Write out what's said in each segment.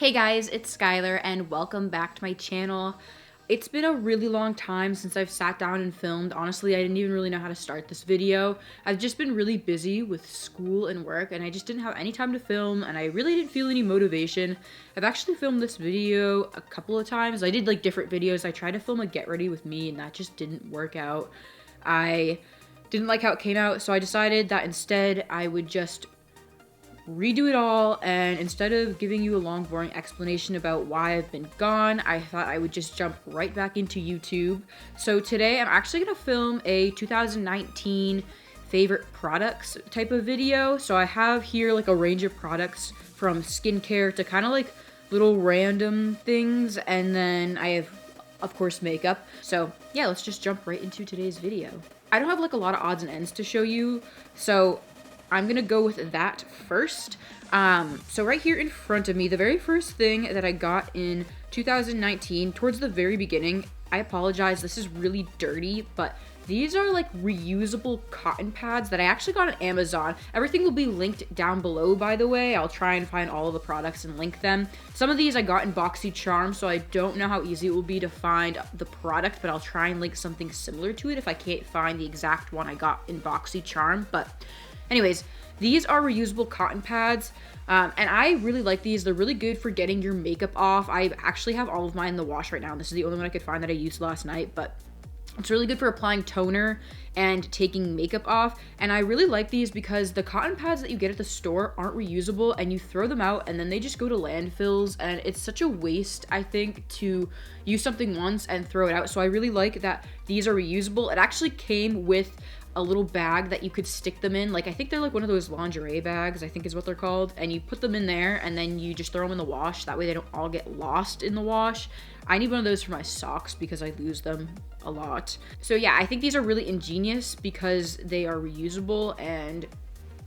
Hey guys, it's Skylar and welcome back to my channel. It's been a really long time since I've sat down and filmed. Honestly, I didn't even really know how to start this video. I've just been really busy with school and work and I just didn't have any time to film and I really didn't feel any motivation. I've actually filmed this video a couple of times. I did like different videos. I tried to film a get ready with me and that just didn't work out. I didn't like how it came out, so I decided that instead I would just redo it all, and instead of giving you a long boring explanation about why I've been gone, I thought I would just jump right back into YouTube. So today I'm actually gonna film a 2019 favorite products type of video. So I have here like a range of products from skincare to kind of like little random things, and then I have of course makeup. So yeah, let's just jump right into today's video. I don't have like a lot of odds and ends to show you, so I'm gonna go with that first. So right here in front of me, the very first thing that I got in 2019, towards the very beginning, I apologize, this is really dirty, but these are like reusable cotton pads that I actually got on Amazon. Everything will be linked down below, by the way. I'll try and find all of the products and link them. Some of these I got in BaaacckkkK, so I don't know how easy it will be to find the product, but I'll try and link something similar to it if I can't find the exact one I got in BaaacckkkK. But anyways, these are reusable cotton pads, and I really like these. They're really good for getting your makeup off. I actually have all of mine in the wash right now. This is the only one I could find that I used last night, but it's really good for applying toner and taking makeup off. And I really like these because the cotton pads that you get at the store aren't reusable, and you throw them out and then they just go to landfills, and it's such a waste, I think, to use something once and throw it out. So I really like that these are reusable. It actually came with a little bag that you could stick them in. Like, I think they're like one of those lingerie bags, I think is what they're called. And you put them in there and then you just throw them in the wash. That way they don't all get lost in the wash. I need one of those for my socks because I lose them a lot. So yeah, I think these are really ingenious because they are reusable and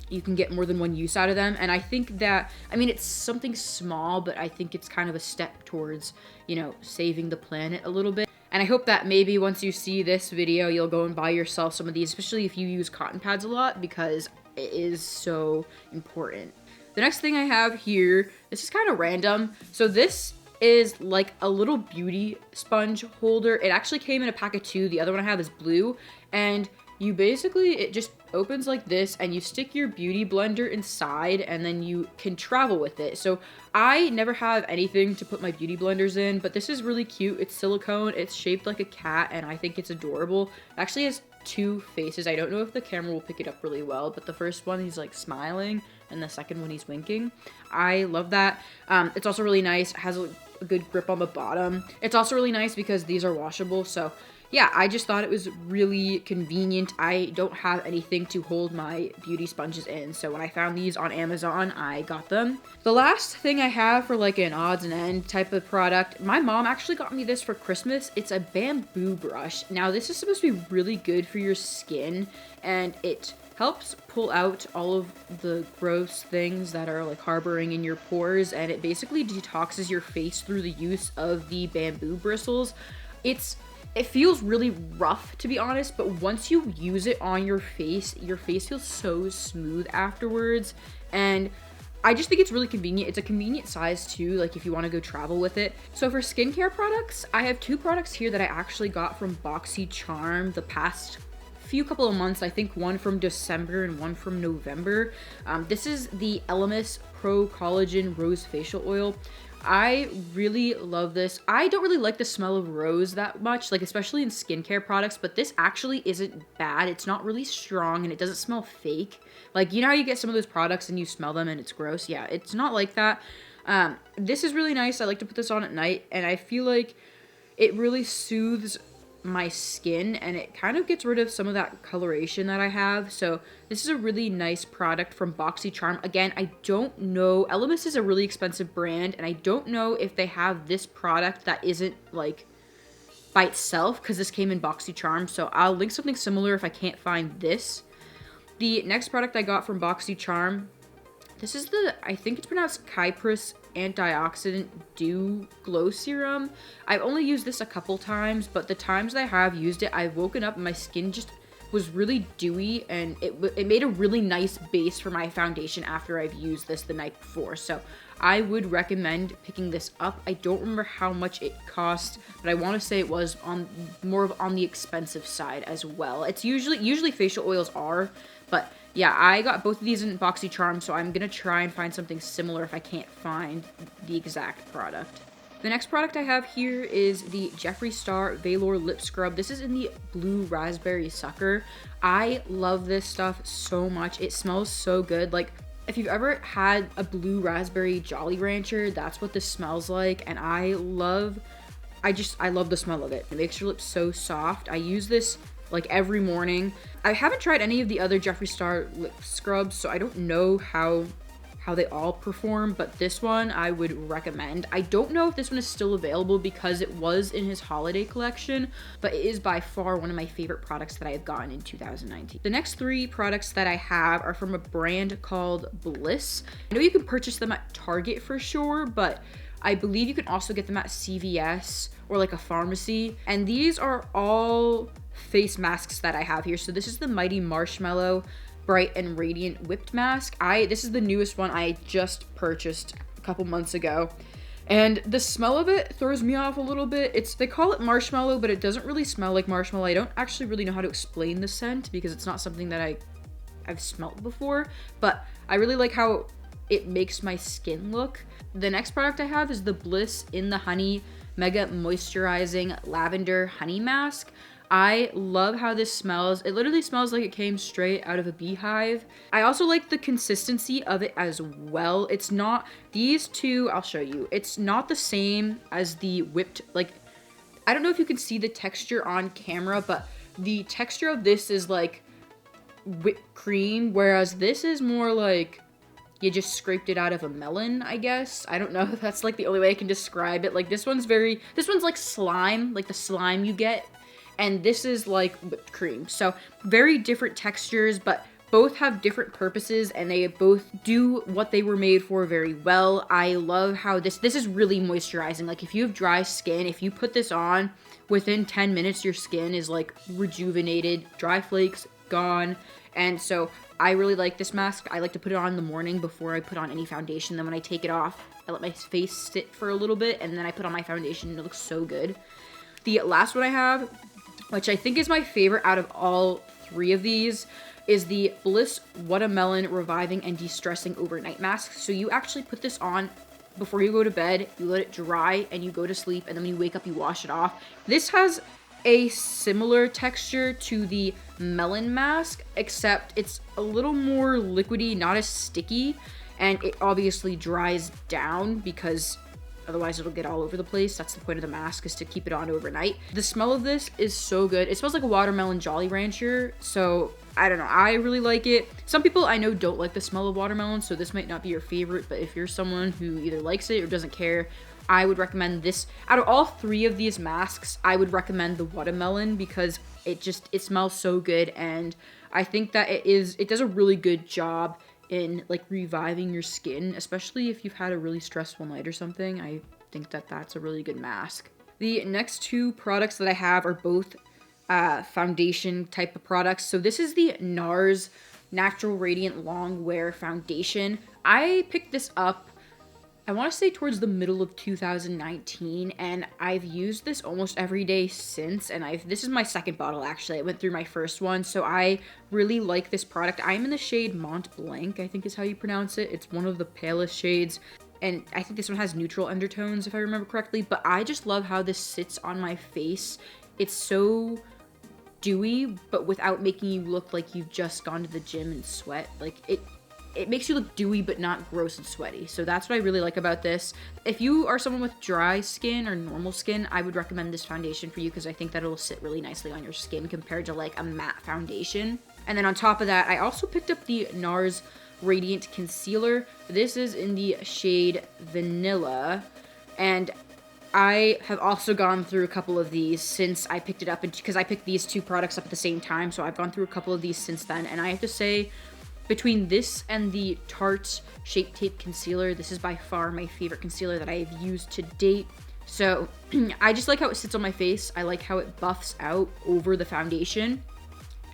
you can get more than one use out of them. And I think that, I mean, it's something small, but I think it's kind of a step towards, you know, saving the planet a little bit. And I hope that maybe once you see this video, you'll go and buy yourself some of these, especially if you use cotton pads a lot, because it is so important. The next thing I have here, this is kind of random. So this is like a little beauty sponge holder. It actually came in a pack of 2. The other one I have is blue. And you basically, it just opens like this and you stick your beauty blender inside and then you can travel with it. So I never have anything to put my beauty blenders in, but this is really cute. It's silicone, it's shaped like a cat, and I think it's adorable. It actually has 2 faces. I don't know if the camera will pick it up really well, but the first one he's like smiling and the second one he's winking. I love that. It's also really nice. It has a good grip on the bottom. It's also really nice because these are washable, so yeah, I just thought it was really convenient. I don't have anything to hold my beauty sponges in, so when I found these on Amazon, I got them. The last thing I have for like an odds and end type of product, my mom actually got me this for Christmas. It's a bamboo brush. Now, this is supposed to be really good for your skin, and it helps pull out all of the gross things that are like harboring in your pores, and it basically detoxes your face through the use of the bamboo bristles. It feels really rough, to be honest, but once you use it on your face feels so smooth afterwards, and I just think it's really convenient. It's a convenient size too, like if you want to go travel with it. So for skincare products, I have 2 products here that I actually got from BaaacckkkK the past couple of months. I think one from December and one from November. This is the Elemis Pro Collagen Rose Facial Oil. I really love this. I don't really like the smell of rose that much, like especially in skincare products, but this actually isn't bad. It's not really strong and it doesn't smell fake. Like, you know how you get some of those products and you smell them and it's gross? Yeah, it's not like that. This is really nice. I like to put this on at night and I feel like it really soothes my skin and it kind of gets rid of some of that coloration that I have. So this is a really nice product from BaaacckkkK. Again, I don't know, Elemis is a really expensive brand and I don't know if they have this product that isn't like by itself, because this came in BaaacckkkK, so I'll link something similar if I can't find this. The next product I got from BaaacckkkK, this is the, I think it's pronounced Kypris Antioxidant Dew Glow Serum. I've only used this a couple times, but the times that I have used it, I've woken up and my skin just was really dewy, and it made a really nice base for my foundation after I've used this the night before. So I would recommend picking this up. I don't remember how much it cost, but I want to say it was on the expensive side as well. It's usually facial oils are, but yeah, I got both of these in BoxyCharm, so I'm gonna try and find something similar if I can't find the exact product. The next product I have here is the Jeffree Star Velour Lip Scrub. This is in the Blue Raspberry Sucker. I love this stuff so much. It smells so good. Like, if you've ever had a Blue Raspberry Jolly Rancher, that's what this smells like, and I love the smell of it. It makes your lips so soft. I use this like every morning. I haven't tried any of the other Jeffree Star lip scrubs, so I don't know how they all perform, but this one I would recommend. I don't know if this one is still available because it was in his holiday collection, but it is by far one of my favorite products that I have gotten in 2019. The next 3 products that I have are from a brand called Bliss. I know you can purchase them at Target for sure, but I believe you can also get them at CVS or like a pharmacy. And these are all face masks that I have here. So this is the Mighty Marshmallow Bright and Radiant Whipped Mask. This is the newest one I just purchased a couple months ago. And the smell of it throws me off a little bit. They call it marshmallow, but it doesn't really smell like marshmallow. I don't actually really know how to explain the scent because it's not something that I've smelled before, but I really like how it makes my skin look. The next product I have is the Bliss in the Honey Mega Moisturizing Lavender Honey Mask. I love how this smells. It literally smells like it came straight out of a beehive. I also like the consistency of it as well. It's not, these two, I'll show you. It's not the same as the whipped, like, I don't know if you can see the texture on camera, but the texture of this is like whipped cream, whereas this is more like you just scraped it out of a melon, I guess. I don't know if that's like the only way I can describe it. Like this one's like slime, like the slime you get. And this is like whipped cream. So very different textures, but both have different purposes and they both do what they were made for very well. I love how this is really moisturizing. Like if you have dry skin, if you put this on, within 10 minutes, your skin is like rejuvenated, dry flakes gone. And so I really like this mask. I like to put it on in the morning before I put on any foundation. Then when I take it off, I let my face sit for a little bit and then I put on my foundation and it looks so good. The last one I have, which I think is my favorite out of all 3 of these, is the Bliss Watermelon Reviving and De-Stressing Overnight Mask. So you actually put this on before you go to bed, you let it dry, and you go to sleep, and then when you wake up, you wash it off. This has a similar texture to the melon mask, except it's a little more liquidy, not as sticky, and it obviously dries down because otherwise it'll get all over the place. That's the point of the mask, is to keep it on overnight. The smell of this is so good. It smells like a watermelon Jolly Rancher, so I don't know. I really like it. Some people I know don't like the smell of watermelon, so this might not be your favorite, but if you're someone who either likes it or doesn't care, I would recommend this. Out of all 3 of these masks, I would recommend the watermelon because it smells so good, and I think that it does a really good job in like reviving your skin, especially if you've had a really stressful night or something. I think that that's a really good mask. The next 2 products that I have are both foundation type of products. So this is the NARS Natural Radiant Long Wear Foundation. I picked this up, I want to say towards the middle of 2019, and I've used this almost every day since, and this is my second bottle actually. I went through my first one, so I really like this product. I'm in the shade Mont Blanc, I think is how you pronounce it. It's one of the palest shades, and I think this one has neutral undertones if I remember correctly, but I just love how this sits on my face. It's so dewy, but without making you look like you've just gone to the gym and sweat. Like it makes you look dewy but not gross and sweaty. So that's what I really like about this. If you are someone with dry skin or normal skin, I would recommend this foundation for you because I think that it'll sit really nicely on your skin compared to like a matte foundation. And then on top of that, I also picked up the NARS Radiant Concealer. This is in the shade Vanilla, and I have also gone through a couple of these since I picked it up, because I picked these 2 products up at the same time, so I've gone through a couple of these since then, and I have to say, between this and the Tarte Shape Tape Concealer, this is by far my favorite concealer that I have used to date. So I just like how it sits on my face. I like how it buffs out over the foundation.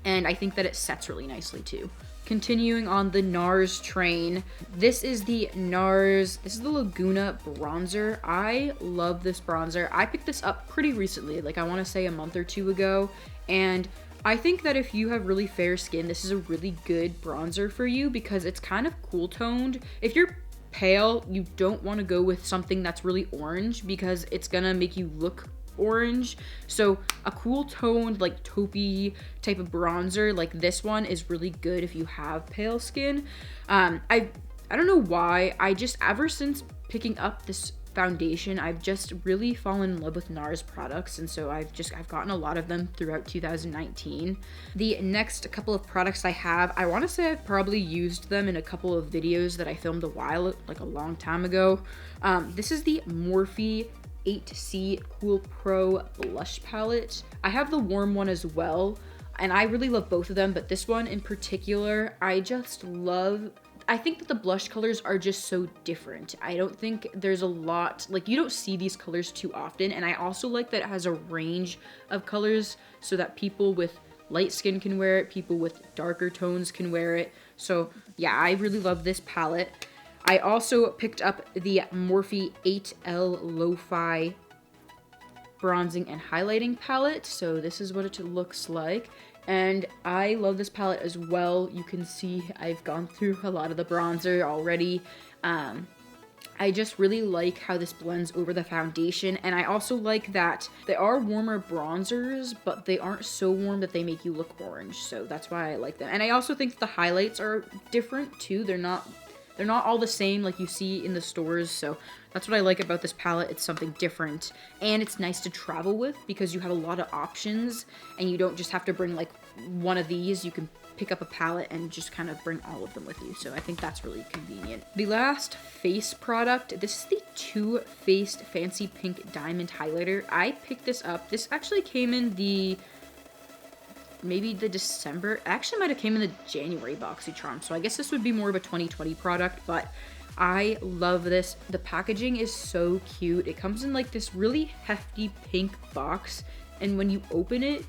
and I think that it sets really nicely too. Continuing on the NARS train, this is the Laguna bronzer. I love this bronzer. I picked this up pretty recently, like I want to say a month or two ago, and I think that if you have really fair skin, this is a really good bronzer for you because it's kind of cool toned. If you're pale, you don't want to go with something that's really orange because it's gonna make you look orange. So a cool toned, like taupey type of bronzer like this one is really good if you have pale skin. I don't know why, I just, ever since picking up this foundation, I've just really fallen in love with NARS products, and so I've gotten a lot of them throughout 2019. The next couple of products I have, I want to say I've probably used them in a couple of videos that I filmed a long time ago. This is the Morphe 8C Cool Pro blush palette. I have the warm one as well, and I really love both of them, but this one in particular, I think that the blush colors are just so different. I don't think there's a lot, like you don't see these colors too often, and I also like that it has a range of colors so that people with light skin can wear it, people with darker tones can wear it. So yeah, I really love this palette. I also picked up the Morphe 8L Lo-Fi bronzing and highlighting palette. So this is what it looks like. And I love this palette as well. You can see I've gone through a lot of the bronzer already. I just really like how this blends over the foundation. And I also like that they are warmer bronzers, but they aren't so warm that they make you look orange. So that's why I like them. And I also think the highlights are different too. They're not all the same like you see in the stores, so that's what I like about this palette. It's something different, and it's nice to travel with because you have a lot of options, and you don't just have to bring like one of these. You can pick up a palette and just kind of bring all of them with you, so I think that's really convenient. The last face product, this is the Too Faced Fancy Pink Diamond Highlighter. I picked this up. This actually came in maybe the December, actually might have came in the January BoxyCharm, so I guess this would be more of a 2020 product, but I love this. The packaging is so cute. It comes in like this really hefty pink box, and when you open it,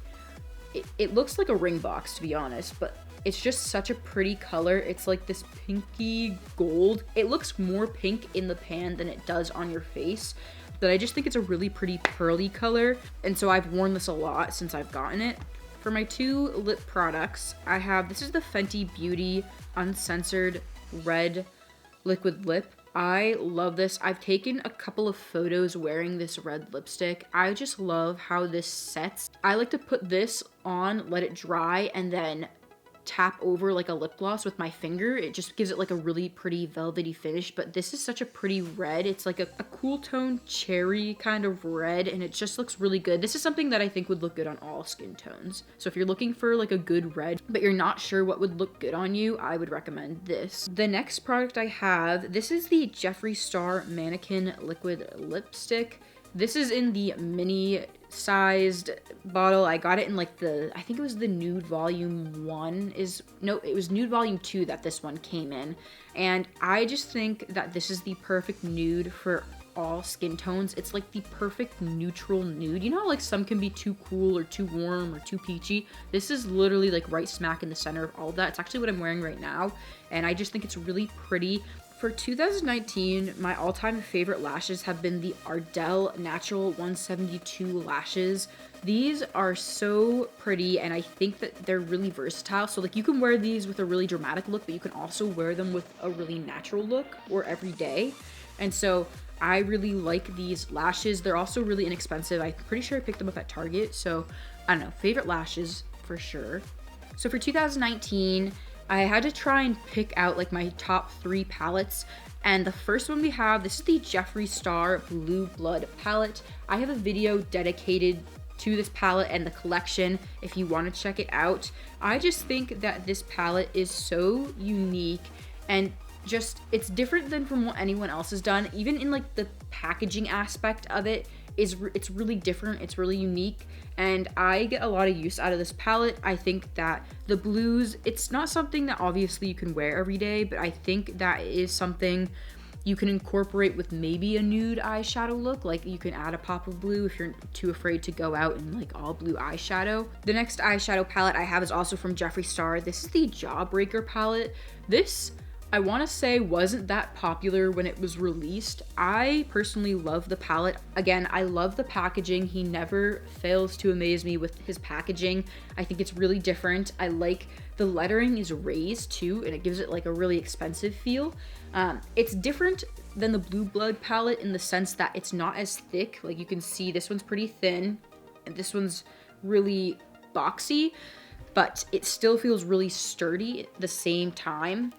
it looks like a ring box, to be honest, but it's just such a pretty color. It's like this pinky gold. It looks more pink in the pan than it does on your face, but I just think it's a really pretty pearly color, and so I've worn this a lot since I've gotten it. For my two lip products, I have, this is the Fenty Beauty Uncensored Red Liquid Lip. I love this. I've taken a couple of photos wearing this red lipstick. I just love how this sets. I like to put this on, let it dry, and then tap over like a lip gloss with my finger. It just gives it like a really pretty velvety finish, but this is such a pretty red. It's like a cool tone cherry kind of red, and it just looks really good. This is something that I think would look good on all skin tones. So if you're looking for like a good red, but you're not sure what would look good on you, I would recommend this. The next product I have, this is the Jeffree Star Mannequin Liquid Lipstick. This is in the mini sized bottle. I got it in like I think it was the Nude Volume 1 it was Nude Volume 2 that this one came in. And I just think that this is the perfect nude for all skin tones. It's like the perfect neutral nude. You know how like some can be too cool or too warm or too peachy? This is literally like right smack in the center of all of that. It's actually what I'm wearing right now, and I just think it's really pretty. For 2019, my all-time favorite lashes have been the Ardell Natural 172 lashes. These are so pretty, and I think that they're really versatile. So like you can wear these with a really dramatic look, but you can also wear them with a really natural look or every day. And so I really like these lashes. They're also really inexpensive. I'm pretty sure I picked them up at Target. So I don't know, favorite lashes for sure. So for 2019, I had to try and pick out like my top 3 palettes, and the first one we have, this is the Jeffree Star Blue Blood palette. I have a video dedicated to this palette and the collection if you want to check it out. I just think that this palette is so unique, and just it's different than from what anyone else has done. Even in like the packaging aspect of it, it's really different, it's really unique, and I get a lot of use out of this palette. I think that the blues, it's not something that obviously you can wear every day, but I think that is something you can incorporate with maybe a nude eyeshadow look. Like you can add a pop of blue if you're too afraid to go out in like all blue eyeshadow. The next eyeshadow palette I have is also from Jeffree Star. This is the Jawbreaker palette. This, I want to say, wasn't that popular when it was released. I personally love the palette. Again, I love the packaging. He never fails to amaze me with his packaging. I think it's really different. I like the lettering is raised too, and it gives it like a really expensive feel. It's different than the Blue Blood palette in the sense that it's not as thick. Like you can see this one's pretty thin and this one's really boxy, but it still feels really sturdy at the same time.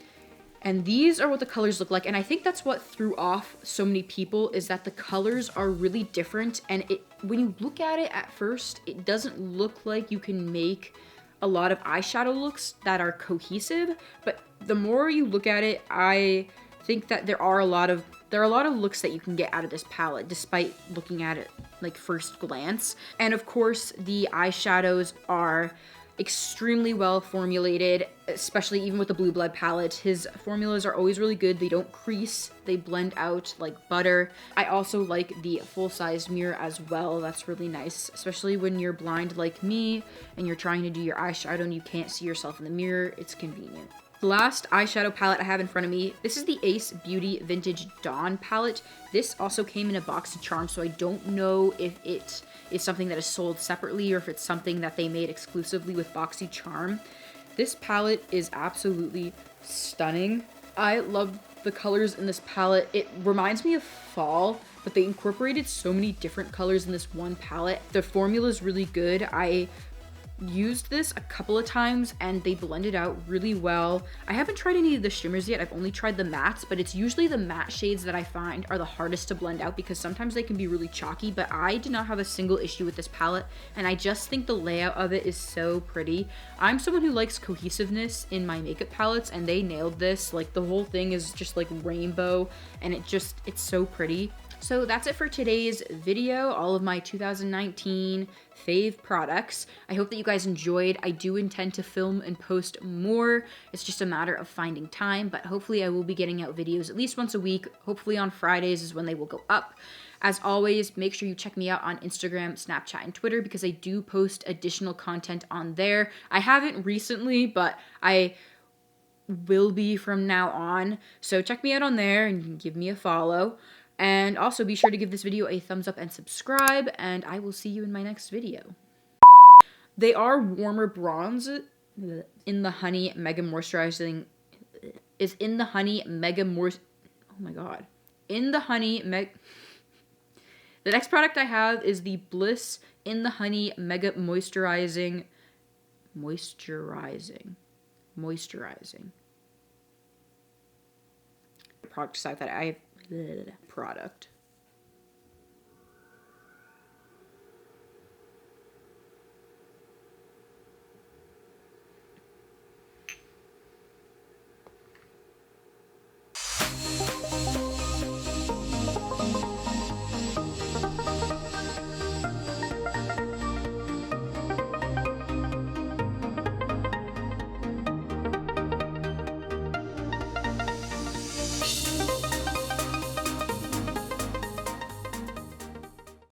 And these are what the colors look like. And I think that's what threw off so many people, is that the colors are really different. And when you look at it at first, it doesn't look like you can make a lot of eyeshadow looks that are cohesive. But the more you look at it, I think that there are a lot of looks that you can get out of this palette despite looking at it like first glance. And of course, the eyeshadows are extremely well formulated, especially even with the Blue Blood palette. His formulas are always really good. They don't crease, they blend out like butter. I also like the full-size mirror as well. That's really nice, especially when you're blind like me and you're trying to do your eyeshadow and you can't see yourself in the mirror. It's convenient. The last eyeshadow palette I have in front of me, this is the Ace Beauty Vintage Dawn palette. This also came in a BoxyCharm, so I don't know if it is something that is sold separately or if it's something that they made exclusively with BoxyCharm. This palette is absolutely stunning. I love the colors in this palette. It reminds me of fall, but they incorporated so many different colors in this one palette. The formula is really good. I used this a couple of times and they blended out really well. I haven't tried any of the shimmers yet. I've only tried the mattes, but it's usually the matte shades that I find are the hardest to blend out because sometimes they can be really chalky, but I did not have a single issue with this palette and I just think the layout of it is so pretty. I'm someone who likes cohesiveness in my makeup palettes and they nailed this. Like the whole thing is just like rainbow and it's so pretty. So that's it for today's video, all of my 2019 fave products. I hope that you guys enjoyed. I do intend to film and post more. It's just a matter of finding time, but hopefully I will be getting out videos at least once a week. Hopefully on Fridays is when they will go up. As always, make sure you check me out on Instagram, Snapchat, and Twitter because I do post additional content on there. I haven't recently, but I will be from now on. So check me out on there and give me a follow. And also be sure to give this video a thumbs up and subscribe, and I will see you in my next video. They are warmer bronze in the Honey Mega Moisturizing, the next product I have is the Bliss in the Honey Mega Moisturizing. Product side that I product.